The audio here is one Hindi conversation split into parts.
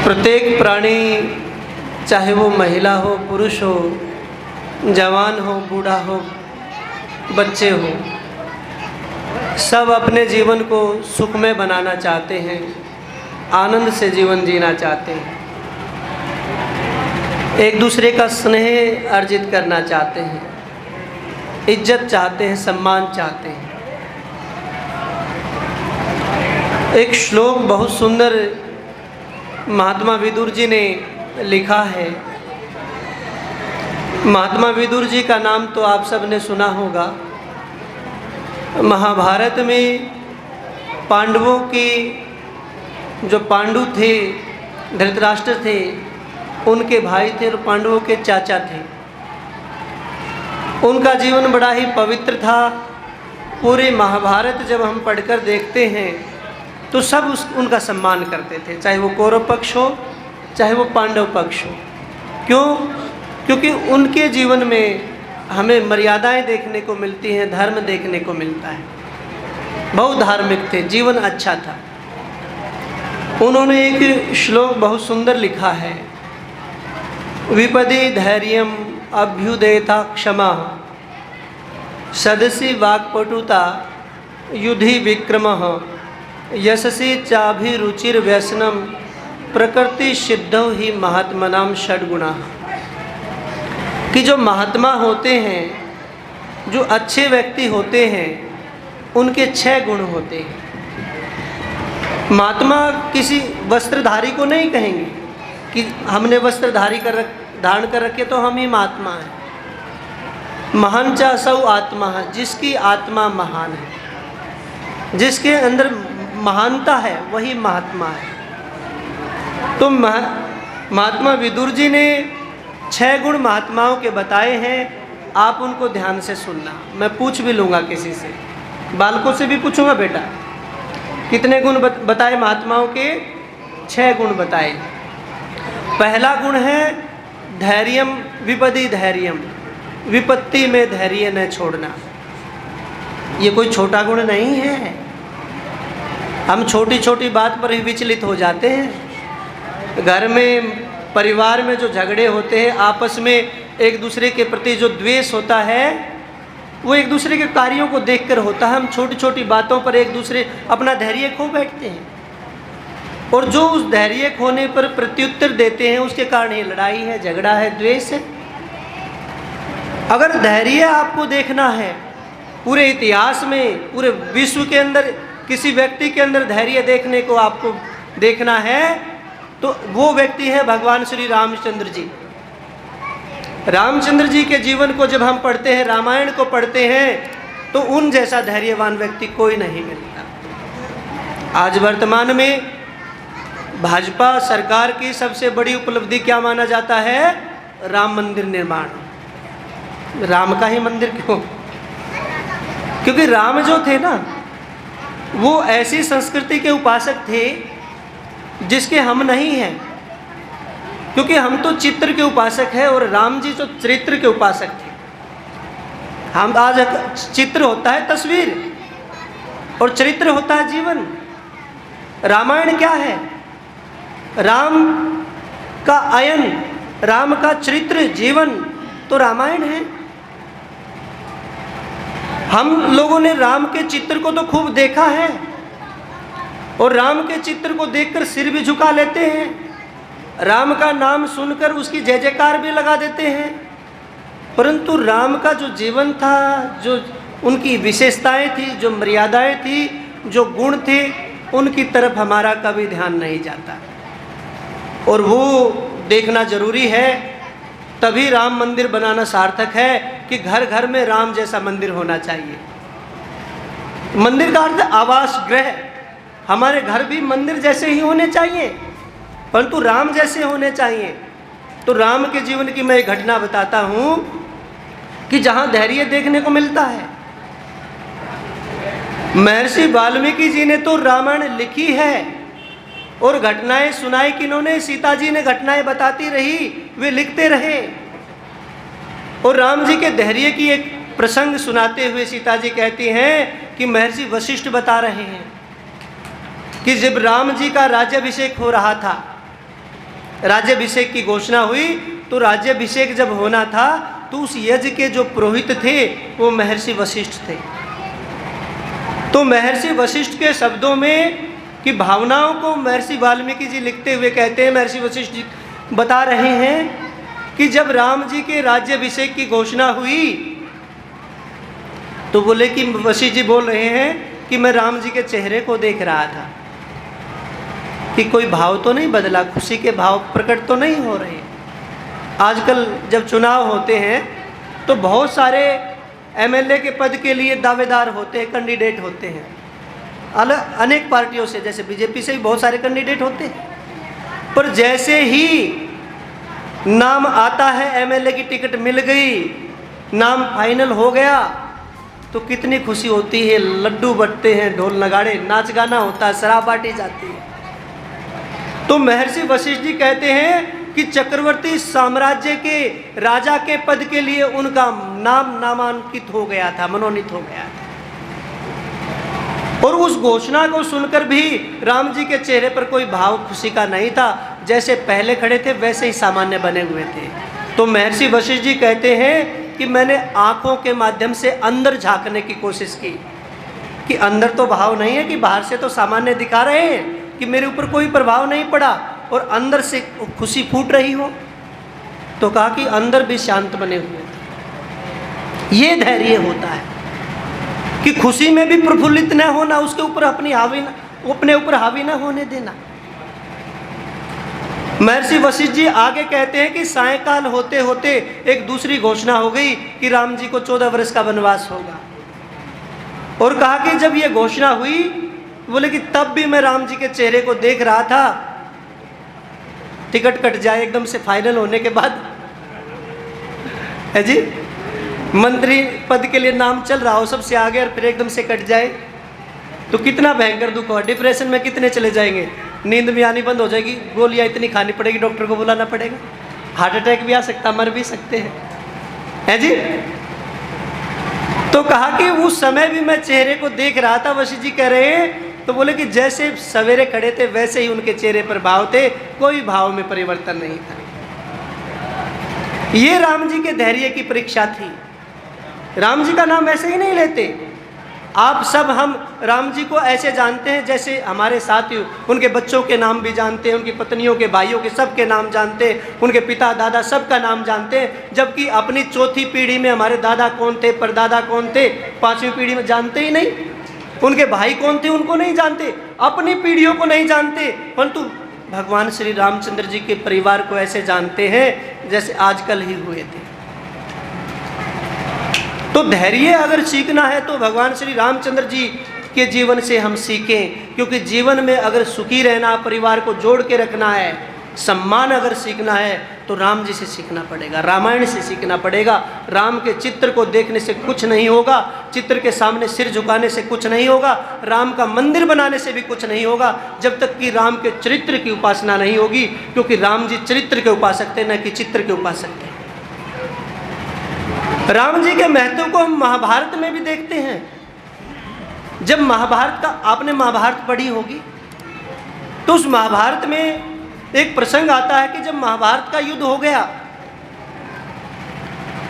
प्रत्येक प्राणी, चाहे वो महिला हो, पुरुष हो, जवान हो, बूढ़ा हो, बच्चे हो, सब अपने जीवन को सुखमय बनाना चाहते हैं, आनंद से जीवन जीना चाहते हैं, एक दूसरे का स्नेह अर्जित करना चाहते हैं, इज्जत चाहते हैं, सम्मान चाहते हैं। एक श्लोक बहुत सुंदर महात्मा विदुर जी ने लिखा है। महात्मा विदुर जी का नाम तो आप सब ने सुना होगा। महाभारत में पांडवों की जो पांडु थे, धृतराष्ट्र थे, उनके भाई थे और पांडवों के चाचा थे। उनका जीवन बड़ा ही पवित्र था। पूरे महाभारत जब हम पढ़कर देखते हैं तो सब उनका सम्मान करते थे, चाहे वो कौरव पक्ष हो, चाहे वो पांडव पक्ष हो। क्यों? क्योंकि उनके जीवन में हमें मर्यादाएं देखने को मिलती हैं, धर्म देखने को मिलता है। बहुत धार्मिक थे, जीवन अच्छा था। उन्होंने एक श्लोक बहुत सुंदर लिखा है। विपदि धैर्यम अभ्युदयता क्षमा सदसि वाक्पटुता युधि विक्रमः यशसि चाभिरुचिर व्यसनम प्रकृति सिद्धौ ही महात्मनाम षड्गुणा। कि जो महात्मा होते हैं, जो अच्छे व्यक्ति होते हैं, उनके 6 गुण होते हैं। महात्मा किसी वस्त्रधारी को नहीं कहेंगे कि हमने वस्त्र धारण कर रखे तो हम ही महात्मा हैं। महान च असौ आत्मा है, जिसकी आत्मा महान है, जिसके अंदर महानता है, वही महात्मा है। तो महात्मा विदुर जी ने 6 गुण महात्माओं के बताए हैं। आप उनको ध्यान से सुनना। मैं पूछ भी लूँगा किसी से, बालकों से भी पूछूंगा, बेटा कितने गुण बताए महात्माओं के? 6 गुण बताए। पहला गुण है धैर्यम विपदि धैर्यम, विपत्ति में धैर्य न छोड़ना। ये कोई छोटा गुण नहीं है। हम छोटी छोटी बात पर ही विचलित हो जाते हैं। घर में, परिवार में जो झगड़े होते हैं, आपस में एक दूसरे के प्रति जो द्वेष होता है, वो एक दूसरे के कार्यों को देखकर होता है। हम छोटी छोटी बातों पर एक दूसरे अपना धैर्य खो बैठते हैं, और जो उस धैर्य खोने पर प्रत्युत्तर देते हैं, उसके कारण ये लड़ाई है, झगड़ा है, द्वेष है। अगर धैर्य आपको देखना है, पूरे इतिहास में, पूरे विश्व के अंदर किसी व्यक्ति के अंदर धैर्य देखने को आपको देखना है, तो वो व्यक्ति है भगवान श्री रामचंद्र जी। रामचंद्र जी के जीवन को जब हम पढ़ते हैं, रामायण को पढ़ते हैं, तो उन जैसा धैर्यवान व्यक्ति कोई नहीं मिलता। आज वर्तमान में भाजपा सरकार की सबसे बड़ी उपलब्धि क्या माना जाता है? राम मंदिर निर्माण। राम का ही मंदिर क्यों? क्योंकि राम जो थे ना, वो ऐसी संस्कृति के उपासक थे जिसके हम नहीं हैं। क्योंकि हम तो चित्र के उपासक हैं और राम जी तो चरित्र के उपासक थे। हम आज चित्र होता है तस्वीर और चरित्र होता है जीवन। रामायण क्या है? राम का अयन, राम का चरित्र, जीवन तो रामायण है। हम लोगों ने राम के चित्र को तो खूब देखा है, और राम के चित्र को देखकर सिर भी झुका लेते हैं, राम का नाम सुनकर उसकी जय जयकार भी लगा देते हैं। परंतु राम का जो जीवन था, जो उनकी विशेषताएं थी, जो मर्यादाएं थी, जो गुण थे, उनकी तरफ हमारा कभी ध्यान नहीं जाता। और वो देखना जरूरी है। तभी राम मंदिर बनाना सार्थक है कि घर घर में राम जैसा मंदिर होना चाहिए। मंदिर का अर्थ आवास गृह। हमारे घर भी मंदिर जैसे ही होने चाहिए, परंतु राम जैसे होने चाहिए। तो राम के जीवन की मैं एक घटना बताता हूँ कि जहाँ धैर्य देखने को मिलता है। महर्षि वाल्मीकि जी ने तो रामायण लिखी है, और घटनाएं सुनाई किन्होंने? सीता जी ने घटनाएं बताती रही, वे लिखते रहे। और राम जी के धैर्य की एक प्रसंग सुनाते हुए सीता जी कहती हैं कि महर्षि वशिष्ठ बता रहे हैं कि जब राम जी का राज्याभिषेक हो रहा था राज्याभिषेक की घोषणा हुई, तो राज्याभिषेक जब होना था तो उस यज्ञ के जो पुरोहित थे वो महर्षि वशिष्ठ थे। तो महर्षि वशिष्ठ के शब्दों में कि भावनाओं को महर्षि वाल्मीकि जी लिखते हुए कहते हैं, महर्षि वशिष्ठ जी बता रहे हैं कि जब राम जी के राज्याभिषेक की घोषणा हुई तो बोले कि वशिष्ठ जी बोल रहे हैं कि मैं राम जी के चेहरे को देख रहा था कि कोई भाव तो नहीं बदला, खुशी के भाव प्रकट तो नहीं हो रहे। आजकल जब चुनाव होते हैं तो बहुत सारे एमएलए के पद के लिए दावेदार होते हैं, कैंडिडेट होते हैं, अनेक पार्टियों से, जैसे बीजेपी से भी बहुत सारे कैंडिडेट होते हैं। पर जैसे ही नाम आता है, एमएलए की टिकट मिल गई, नाम फाइनल हो गया, तो कितनी खुशी होती है, लड्डू बंटते हैं, ढोल नगाड़े, नाच गाना होता है, शराब बांटी जाती है। तो महर्षि वशिष्ठ जी कहते हैं कि चक्रवर्ती साम्राज्य के राजा के पद के लिए उनका नाम नामांकित हो गया था, मनोनीत हो गया था। और उस घोषणा को सुनकर भी राम जी के चेहरे पर कोई भाव खुशी का नहीं था, जैसे पहले खड़े थे वैसे ही सामान्य बने हुए थे। तो महर्षि वशिष्ठ जी कहते हैं कि मैंने आंखों के माध्यम से अंदर झांकने की कोशिश की कि अंदर तो भाव नहीं है, कि बाहर से तो सामान्य दिखा रहे हैं कि मेरे ऊपर कोई प्रभाव नहीं पड़ा और अंदर से खुशी फूट रही हो। तो कहा कि अंदर भी शांत बने हुए थे। ये धैर्य होता है कि खुशी में भी प्रफुल्लित न होना, उसके ऊपर अपने ऊपर हावी न होने देना। महर्षि वशिष्ठ जी आगे कहते हैं कि सायंकाल होते होते एक दूसरी घोषणा हो गई कि राम जी को 14 वर्ष का वनवास होगा। और कहा कि जब ये घोषणा हुई, बोले कि तब भी मैं राम जी के चेहरे को देख रहा था, टिकट कट जाए एकदम से फाइनल होने के बाद, है जी, मंत्री पद के लिए नाम चल रहा हो सबसे आगे और फिर एकदम से कट जाए तो कितना भयंकर दुख हो। डिप्रेशन में कितने चले जाएंगे, नींद भी आनी बंद हो जाएगी, गोलियां इतनी खानी पड़ेगी, डॉक्टर को बुलाना पड़ेगा, हार्ट अटैक भी आ सकता, मर भी सकते हैं, है जी। तो कहा कि उस समय भी मैं चेहरे को देख रहा था, वशिष्ठ जी कह रहे हैं। तो बोले कि जैसे सवेरे खड़े थे वैसे ही उनके चेहरे पर भाव थे, कोई भाव में परिवर्तन नहीं था। ये राम जी के धैर्य की परीक्षा थी। राम जी का नाम ऐसे ही नहीं लेते। आप सब हम राम जी को ऐसे जानते हैं जैसे हमारे साथी, उनके बच्चों के नाम भी जानते हैं, उनकी पत्नियों के, भाइयों के, सबके नाम जानते हैं, उनके पिता दादा सबका नाम जानते हैं। जबकि अपनी चौथी पीढ़ी में हमारे दादा कौन थे, परदादा कौन थे, 5वीं पीढ़ी में जानते ही नहीं। उनके भाई कौन थे उनको नहीं जानते, अपनी पीढ़ियों को नहीं जानते, परंतु भगवान श्री रामचंद्र जी के परिवार को ऐसे जानते हैं जैसे आजकल ही हुए थे। तो धैर्य अगर सीखना है तो भगवान श्री रामचंद्र जी के जीवन से हम सीखें, क्योंकि जीवन में अगर सुखी रहना, परिवार को जोड़ के रखना है, सम्मान अगर सीखना है तो राम जी से सीखना पड़ेगा, रामायण से सीखना पड़ेगा। राम के चित्र को देखने से कुछ नहीं होगा, चित्र के सामने सिर झुकाने से कुछ नहीं होगा, राम का मंदिर बनाने से भी कुछ नहीं होगा, जब तक कि राम के चरित्र की उपासना नहीं होगी। क्योंकि राम जी चरित्र के उपासक थे, न कि चित्र के उपासक थे। राम जी के महत्व को हम महाभारत में भी देखते हैं। जब महाभारत का, आपने महाभारत पढ़ी होगी, तो उस महाभारत में एक प्रसंग आता है कि जब महाभारत का युद्ध हो गया,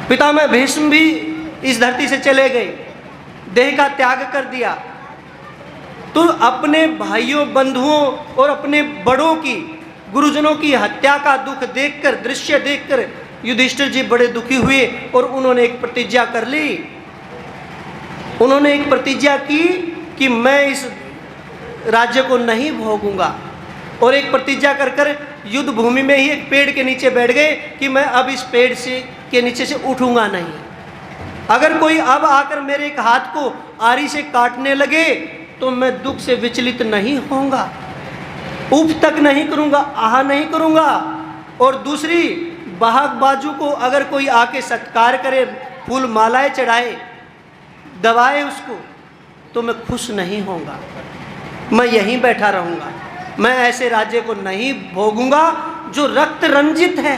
पितामह भीष्म भी इस धरती से चले गए, देह का त्याग कर दिया, तो अपने भाइयों, बंधुओं और अपने बड़ों की, गुरुजनों की हत्या का दुख देखकर, दृश्य देखकर युधिष्ठिर जी बड़े दुखी हुए और उन्होंने एक प्रतिज्ञा कर ली। उन्होंने एक प्रतिज्ञा की कि मैं इस राज्य को नहीं भोगूंगा, और एक प्रतिज्ञा कर कर युद्ध भूमि में ही एक पेड़ के नीचे बैठ गए कि मैं अब इस पेड़ से के नीचे से उठूंगा नहीं। अगर कोई अब आकर मेरे एक हाथ को आरी से काटने लगे तो मैं दुख से विचलित नहीं होऊंगा, उफ तक नहीं करूंगा, आह नहीं करूंगा। और दूसरी, बाहक बाजू को अगर कोई आके सत्कार करे, फूल मालाएं चढ़ाए, दबाए उसको, तो मैं खुश नहीं होऊंगा, मैं यहीं बैठा रहूंगा। मैं ऐसे राज्य को नहीं भोगूंगा जो रक्त रंजित है,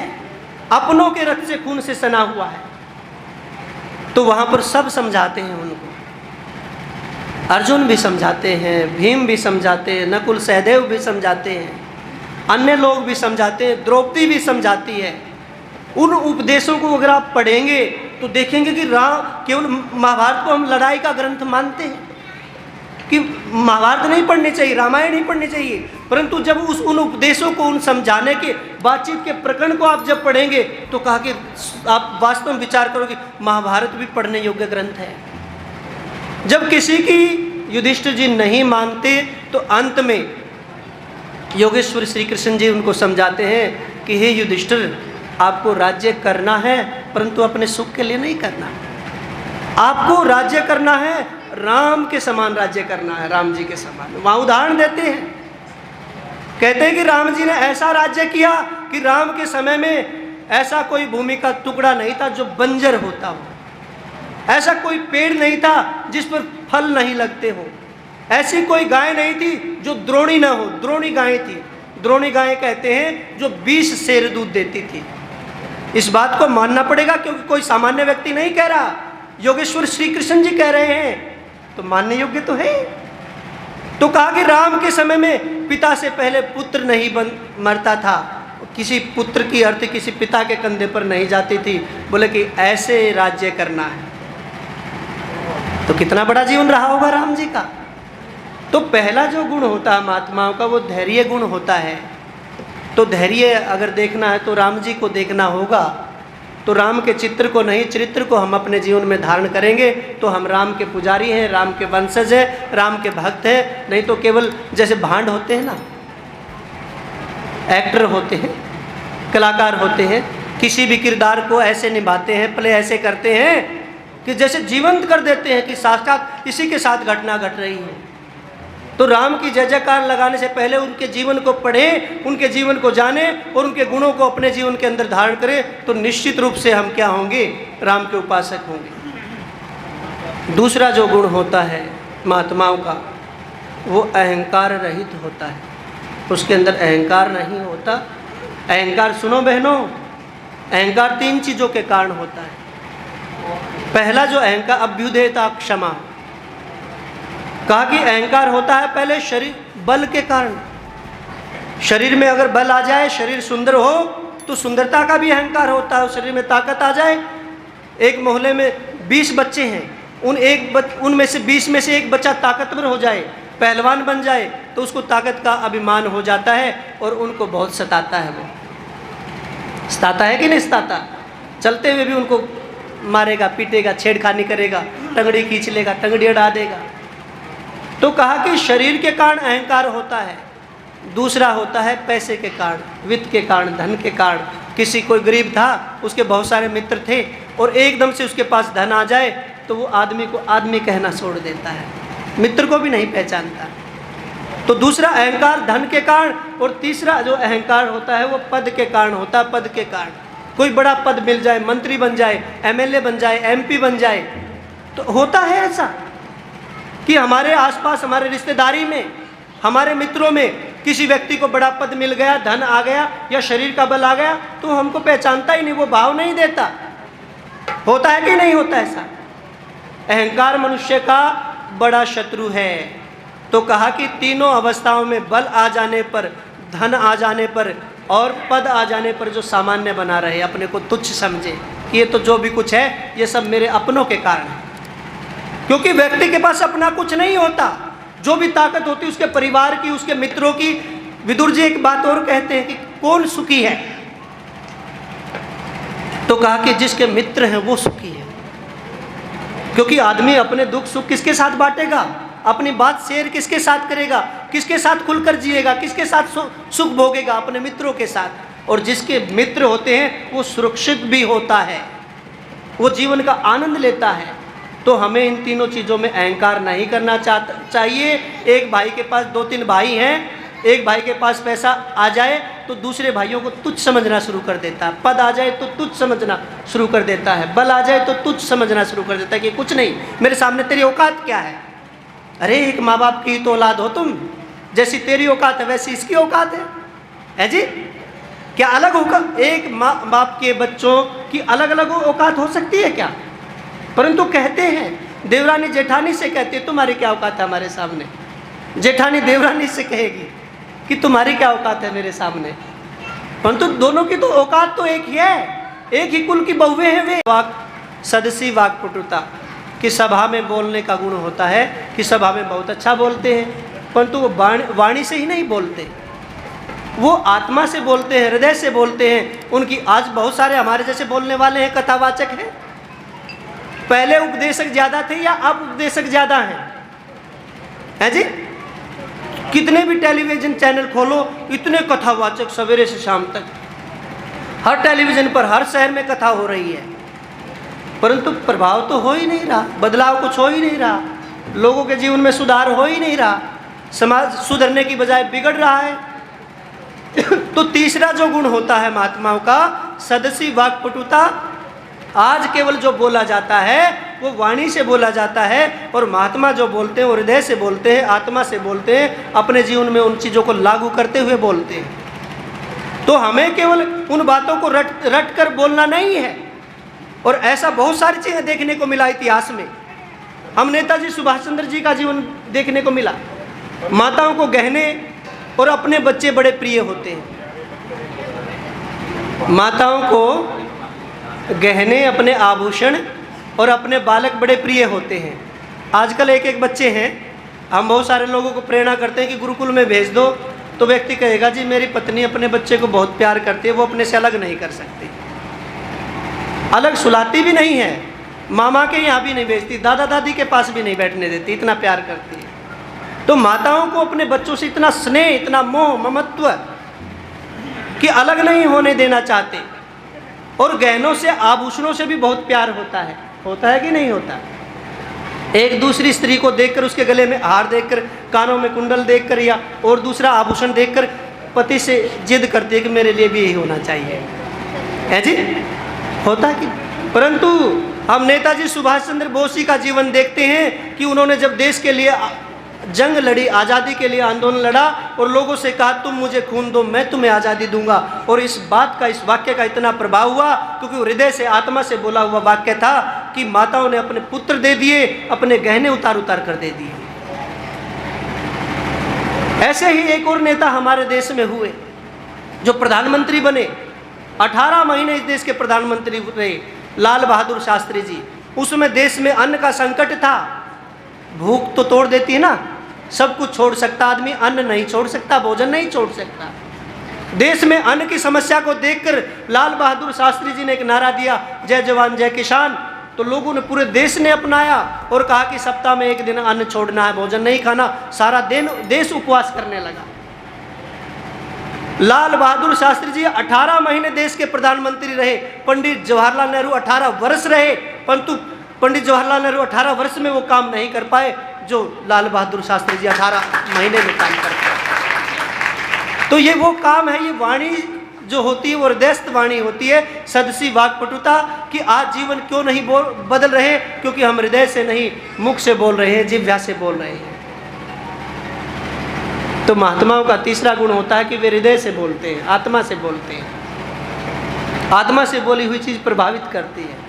अपनों के रक्त से, खून से सना हुआ है। तो वहां पर सब समझाते हैं उनको, अर्जुन भी समझाते हैं, भीम भी समझाते हैं, नकुल सहदेव भी समझाते हैं। अन्य लोग भी समझाते हैं, द्रौपदी भी समझाती है। उन उपदेशों को अगर आप पढ़ेंगे तो देखेंगे कि राम, केवल महाभारत को हम लड़ाई का ग्रंथ मानते हैं कि महाभारत नहीं पढ़नी चाहिए, रामायण नहीं पढ़नी चाहिए, परंतु जब उन उपदेशों को, उन समझाने के, बातचीत के प्रकरण को आप जब पढ़ेंगे तो कहा कि आप वास्तव में विचार करोगे महाभारत भी पढ़ने योग्य ग्रंथ है। जब किसी की युधिष्ठिर जी नहीं मानते तो अंत में योगेश्वर श्री कृष्ण जी उनको समझाते हैं कि हे युधिष्ठिर, आपको राज्य करना है परंतु अपने सुख के लिए नहीं करना। आपको राज्य करना है, राम के समान राज्य करना है, राम जी के समान। वहाँ उदाहरण देते हैं, कहते हैं कि राम जी ने ऐसा राज्य किया कि राम के समय में ऐसा कोई भूमि का टुकड़ा नहीं था जो बंजर होता हो, ऐसा कोई पेड़ नहीं था जिस पर फल नहीं लगते हो, ऐसी कोई गाय नहीं थी जो द्रोणी ना हो। द्रोणी गाय थी। द्रोणी गाय कहते हैं जो 20 सेर दूध देती थी। इस बात को मानना पड़ेगा क्योंकि कोई सामान्य व्यक्ति नहीं कह रहा, योगेश्वर श्री कृष्ण जी कह रहे हैं, तो मानने योग्य तो है। तो कहा कि राम के समय में पिता से पहले पुत्र नहीं मरता था, किसी पुत्र की अर्थ किसी पिता के कंधे पर नहीं जाती थी। बोले कि ऐसे राज्य करना है। तो कितना बड़ा जीवन रहा होगा राम जी का। तो पहला जो गुण होता है महात्माओं का वो धैर्य गुण होता है। तो धैर्य अगर देखना है तो राम जी को देखना होगा। तो राम के चित्र को नहीं, चरित्र को हम अपने जीवन में धारण करेंगे तो हम राम के पुजारी हैं, राम के वंशज हैं, राम के भक्त हैं। नहीं तो केवल जैसे भांड होते हैं ना, एक्टर होते हैं, कलाकार होते हैं, किसी भी किरदार को ऐसे निभाते हैं, प्ले ऐसे करते हैं कि जैसे जीवंत कर देते हैं कि साक्षात इसी के साथ घटना घट रही है। तो राम की जय जयकार लगाने से पहले उनके जीवन को पढ़ें, उनके जीवन को जानें और उनके गुणों को अपने जीवन के अंदर धारण करें, तो निश्चित रूप से हम क्या होंगे, राम के उपासक होंगे। दूसरा जो गुण होता है महात्माओं का वो अहंकार रहित होता है। उसके अंदर अहंकार नहीं होता। अहंकार, सुनो बहनों, अहंकार 3 चीज़ों के कारण होता है। पहला जो अहंकार, अभ्युदयता क्षमा। कहा कि अहंकार होता है पहले शरीर बल के कारण। शरीर में अगर बल आ जाए, शरीर सुंदर हो तो सुंदरता का भी अहंकार होता है। शरीर में ताकत आ जाए, एक मोहल्ले में 20 बच्चे हैं, उनमें से 20 में से एक बच्चा ताकतवर हो जाए, पहलवान बन जाए, तो उसको ताकत का अभिमान हो जाता है और उनको बहुत सताता है। वो सताता है कि नहीं सताता? चलते हुए भी उनको मारेगा, पीटेगा, छेड़खानी करेगा, टंगड़ी खींच लेगा, टंगड़ी अड़ा देगा। तो कहा कि शरीर के कारण अहंकार होता है। दूसरा होता है पैसे के कारण, वित्त के कारण, धन के कारण। किसी कोई गरीब था, उसके बहुत सारे मित्र थे और एकदम से उसके पास धन आ जाए तो वो आदमी को आदमी कहना छोड़ देता है, मित्र को भी नहीं पहचानता। तो दूसरा अहंकार धन के कारण, और तीसरा जो अहंकार होता है वो पद के कारण होता है। पद के कारण कोई बड़ा पद मिल जाए, मंत्री बन जाए, एमएलए बन जाए, एमपी बन जाए, तो होता है ऐसा कि हमारे आसपास, हमारे रिश्तेदारी में, हमारे मित्रों में किसी व्यक्ति को बड़ा पद मिल गया, धन आ गया या शरीर का बल आ गया तो हमको पहचानता ही नहीं, वो भाव नहीं देता। होता है कि नहीं होता ऐसा? अहंकार मनुष्य का बड़ा शत्रु है। तो कहा कि तीनों अवस्थाओं में बल आ जाने पर, धन आ जाने पर और पद आ जाने पर जो सामान्य बना रहे, अपने को तुच्छ समझे कि ये तो जो भी कुछ है ये सब मेरे अपनों के कारण है। क्योंकि व्यक्ति के पास अपना कुछ नहीं होता। जो भी ताकत होती है उसके परिवार की, उसके मित्रों की। विदुर जी एक बात और कहते हैं कि कौन सुखी है? तो कहा कि जिसके मित्र हैं वो सुखी है। क्योंकि आदमी अपने दुख सुख किसके साथ बांटेगा, अपनी बात शेयर किसके साथ करेगा, किसके साथ खुलकर जिएगा, किसके साथ सुख भोगेगा? अपने मित्रों के साथ। और जिसके मित्र होते हैं वो सुरक्षित भी होता है, वो जीवन का आनंद लेता है। तो हमें इन तीनों चीज़ों में अहंकार नहीं करना चाहिए। एक भाई के पास 2-3 भाई हैं, एक भाई के पास पैसा आ जाए तो दूसरे भाइयों को तुच्छ समझना शुरू कर देता है। पद आ जाए तो तुच्छ समझना शुरू कर देता है, बल आ जाए तो तुच्छ समझना शुरू कर देता है कि कुछ नहीं, मेरे सामने तेरी औकात क्या है? अरे एक माँ बाप की तो औलाद हो तुम, जैसी तेरी औकात है वैसी इसकी औकात है जी? क्या अलग होगा? एक माँ बाप के बच्चों की अलग अलग औकात हो सकती है क्या? परंतु कहते हैं, देवरानी जेठानी से कहती है तुम्हारी क्या औकात है हमारे सामने। जेठानी देवरानी से कहेगी कि तुम्हारी क्या औकात है मेरे सामने। परंतु दोनों की तो औकात तो एक ही है, एक ही कुल की बहुएं हैं वे। वाक सदसी वाक्पटुता कि सभा में बोलने का गुण होता है कि सभा में बहुत अच्छा बोलते हैं, परंतु वो वाणी से ही नहीं बोलते, वो आत्मा से बोलते हैं, हृदय से बोलते हैं। उनकी आज बहुत सारे हमारे जैसे बोलने वाले हैं, कथावाचक हैं। पहले उपदेशक ज़्यादा थे या अब उपदेशक ज़्यादा हैं जी? कितने भी टेलीविज़न चैनल खोलो, इतने कथावाचक सवेरे से शाम तक, हर टेलीविज़न पर हर शहर में कथा हो रही है, परंतु प्रभाव तो हो ही नहीं रहा, बदलाव कुछ हो ही नहीं रहा, लोगों के जीवन में सुधार हो ही नहीं रहा, समाज सुधरने की बजाय बिगड़ रहा है। तो तीसरा जो गुण होता है महात्माओं का, सदसी वाक्पटुता, आज केवल जो बोला जाता है वो वाणी से बोला जाता है, और महात्मा जो बोलते हैं वो हृदय से बोलते हैं, आत्मा से बोलते हैं, अपने जीवन में उन चीज़ों को लागू करते हुए बोलते हैं। तो हमें केवल उन बातों को रट कर बोलना नहीं है। और ऐसा बहुत सारी चीज़ें देखने को मिला इतिहास में। हम नेताजी सुभाष चंद्र जी का जीवन देखने को मिला। माताओं को गहने और अपने बच्चे बड़े प्रिय होते हैं। माताओं को गहने, अपने आभूषण और अपने बालक बड़े प्रिय होते हैं। आजकल एक एक बच्चे हैं, हम बहुत सारे लोगों को प्रेरणा करते हैं कि गुरुकुल में भेज दो, तो व्यक्ति कहेगा जी मेरी पत्नी अपने बच्चे को बहुत प्यार करती है, वो अपने से अलग नहीं कर सकती, अलग सुलाती भी नहीं है, मामा के यहाँ भी नहीं भेजती, दादा दादी के पास भी नहीं बैठने देती, इतना प्यार करती है। तो माताओं को अपने बच्चों से इतना स्नेह, इतना मोह ममत्व कि अलग नहीं होने देना चाहते। और गहनों से, आभूषणों से भी बहुत प्यार होता है कि नहीं होता? एक दूसरी स्त्री को देखकर, उसके गले में हार देखकर, कानों में कुंडल देखकर या और दूसरा आभूषण देखकर पति से जिद करती है कि मेरे लिए भी यही होना चाहिए, है जी? होता है कि? परंतु हम नेताजी सुभाष चंद्र बोस जी का जीवन देखते हैं कि उन्होंने जब देश के लिए जंग लड़ी, आज़ादी के लिए आंदोलन लड़ा और लोगों से कहा तुम मुझे खून दो, मैं तुम्हें आज़ादी दूंगा। और इस बात का, इस वाक्य का इतना प्रभाव हुआ क्योंकि हृदय से, आत्मा से बोला हुआ वाक्य था कि माताओं ने अपने पुत्र दे दिए, अपने गहने उतार उतार कर दे दिए। ऐसे ही एक और नेता हमारे देश में हुए जो प्रधानमंत्री बने, 18 महीने इस देश के प्रधानमंत्री रहे, लाल बहादुर शास्त्री जी। उसमें देश में अन्न का संकट था, भूख तो तोड़ देती है ना, सब कुछ छोड़ सकता आदमी, अन्न नहीं छोड़ सकता, भोजन नहीं छोड़ सकता। देश में अन्न की समस्या को देखकर लाल बहादुर शास्त्री जी ने एक नारा दिया, जय जवान जय किसान। तो लोगों ने, पूरे देश ने अपनाया और कहा कि सप्ताह में एक दिन अन्न छोड़ना है, भोजन नहीं खाना। सारा दिन देश उपवास करने लगा। लाल बहादुर शास्त्री जी 18 महीने देश के प्रधानमंत्री रहे। पंडित जवाहरलाल नेहरू 18 वर्ष रहे, परंतु पंडित जवाहरलाल नेहरू 18 वर्ष में वो काम नहीं कर पाए जो लाल बहादुर शास्त्री जी 18 महीने में काम कर पाए। तो ये वो काम है, ये वाणी जो होती है वो हृदयस्थ वाणी होती है, सदसी वाक्पटुता, कि आज जीवन क्यों नहीं बदल रहे, क्योंकि हम हृदय से नहीं, मुख से बोल रहे हैं, जिह्वा से बोल रहे हैं। तो महात्माओं का तीसरा गुण होता है कि वे हृदय से बोलते हैं, आत्मा से बोलते हैं। आत्मा से बोली हुई चीज़ प्रभावित करती है।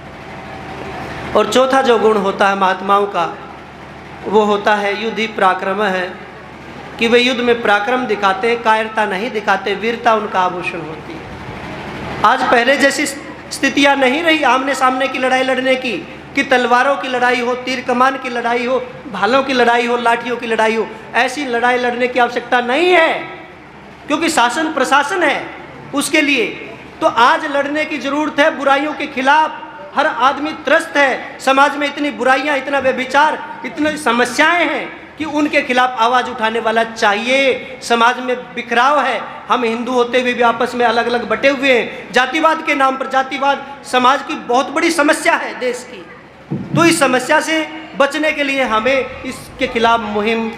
और चौथा जो गुण होता है महात्माओं का, वो होता है युद्धि पराक्रम है, कि वे युद्ध में पराक्रम दिखाते हैं, कायरता नहीं दिखाते, वीरता उनका आभूषण होती है। आज पहले जैसी स्थितियां नहीं रही आमने सामने की लड़ाई लड़ने की, कि तलवारों की लड़ाई हो, तीर कमान की लड़ाई हो, भालों की लड़ाई हो, लाठियों की लड़ाई हो। ऐसी लड़ाई लड़ने की आवश्यकता नहीं है, क्योंकि शासन प्रशासन है उसके लिए। तो आज लड़ने की जरूरत है बुराइयों के खिलाफ। हर आदमी त्रस्त है, समाज में इतनी बुराइयां, इतना व्यभिचार, इतनी समस्याएं हैं कि उनके खिलाफ आवाज़ उठाने वाला चाहिए। समाज में बिखराव है, हम हिंदू होते हुए भी आपस में अलग अलग बटे हुए हैं। जातिवाद के नाम पर, जातिवाद समाज की बहुत बड़ी समस्या है देश की। तो इस समस्या से बचने के लिए हमें इसके खिलाफ मुहिम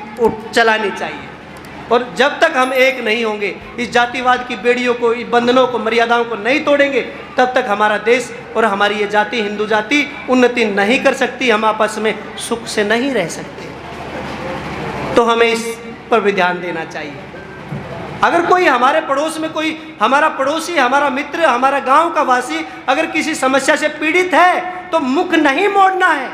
चलानी चाहिए। और जब तक हम एक नहीं होंगे, इस जातिवाद की बेड़ियों को, इस बंधनों को, मर्यादाओं को नहीं तोड़ेंगे, तब तक हमारा देश और हमारी ये जाति, हिंदू जाति, उन्नति नहीं कर सकती। हम आपस में सुख से नहीं रह सकते। तो हमें इस पर भी ध्यान देना चाहिए। अगर कोई हमारे पड़ोस में, कोई हमारा पड़ोसी, हमारा मित्र, हमारा गांव का वासी अगर किसी समस्या से पीड़ित है, तो मुख नहीं मोड़ना है,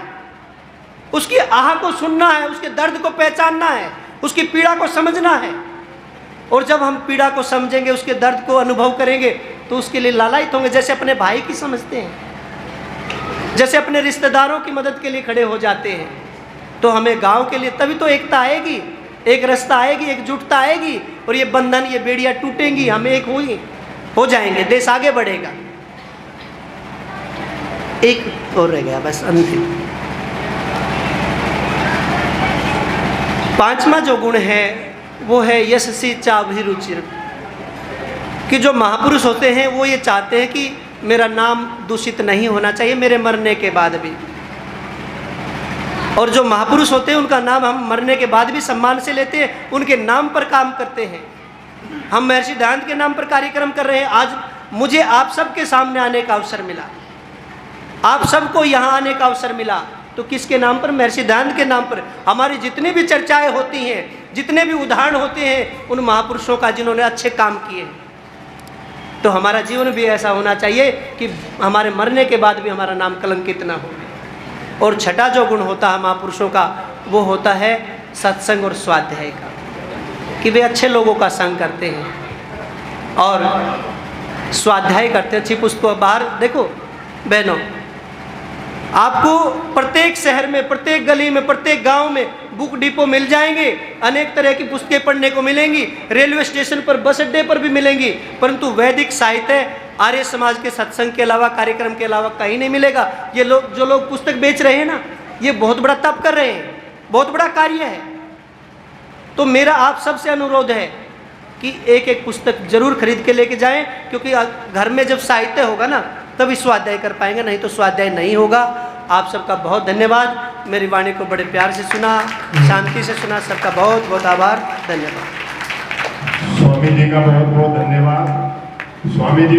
उसकी आह को सुनना है, उसके दर्द को पहचानना है, उसकी पीड़ा को समझना है। और जब हम पीड़ा को समझेंगे, उसके दर्द को अनुभव करेंगे, तो उसके लिए लालायित होंगे, जैसे अपने भाई की समझते हैं, जैसे अपने रिश्तेदारों की मदद के लिए खड़े हो जाते हैं। तो हमें गांव के लिए, तभी तो एकता आएगी, एक रास्ता आएगी, एकजुटता आएगी, और ये बंधन, ये बेड़ियां टूटेंगी, हम एक हो जाएंगे, देश आगे बढ़ेगा। एक और रह गया बस, अंतिम। पांचवा जो गुण है वो है यशसी चाभिरुचिर, कि जो महापुरुष होते हैं वो ये चाहते हैं कि मेरा नाम दूषित नहीं होना चाहिए मेरे मरने के बाद भी। और जो महापुरुष होते हैं उनका नाम हम मरने के बाद भी सम्मान से लेते हैं, उनके नाम पर काम करते हैं। हम महर्षि दयानंद के नाम पर कार्यक्रम कर रहे हैं। आज मुझे आप सबके सामने आने का अवसर मिला, आप सबको यहाँ आने का अवसर मिला, तो किसके नाम पर? महर्षि दयानंद के नाम पर। हमारी जितनी भी चर्चाएं होती हैं, जितने भी उदाहरण होते हैं उन महापुरुषों का जिन्होंने अच्छे काम किए हैं। तो हमारा जीवन भी ऐसा होना चाहिए कि हमारे मरने के बाद भी हमारा नाम कलंकित ना हो। और छठा जो गुण होता है महापुरुषों का, वो होता है सत्संग और स्वाध्याय का, कि वे अच्छे लोगों का संग करते हैं और स्वाध्याय करते हैं। अच्छी पुस्तकों, बाहर देखो बहनों, आपको प्रत्येक शहर में, प्रत्येक गली में, प्रत्येक गांव में बुक डिपो मिल जाएंगे, अनेक तरह की पुस्तकें पढ़ने को मिलेंगी, रेलवे स्टेशन पर, बस अड्डे पर भी मिलेंगी, परंतु वैदिक साहित्य, आर्य समाज के सत्संग के अलावा, कार्यक्रम के अलावा कहीं नहीं मिलेगा। ये लोग, जो लोग पुस्तक बेच रहे हैं ना, ये बहुत बड़ा तप कर रहे हैं, बहुत बड़ा कार्य है। तो मेरा आप सबसे अनुरोध है कि एक एक पुस्तक जरूर खरीद के लेके जाएं, क्योंकि घर में जब साहित्य होगा ना तभी स्वाध्याय कर पाएंगे, नहीं तो स्वाध्याय नहीं होगा। आप सबका बहुत धन्यवाद। मेरी वाणी को बड़े प्यार से सुना, शांति से सुना, सबका बहुत बहुत आभार, धन्यवाद। स्वामी जी का बहुत बहुत धन्यवाद। स्वामी जी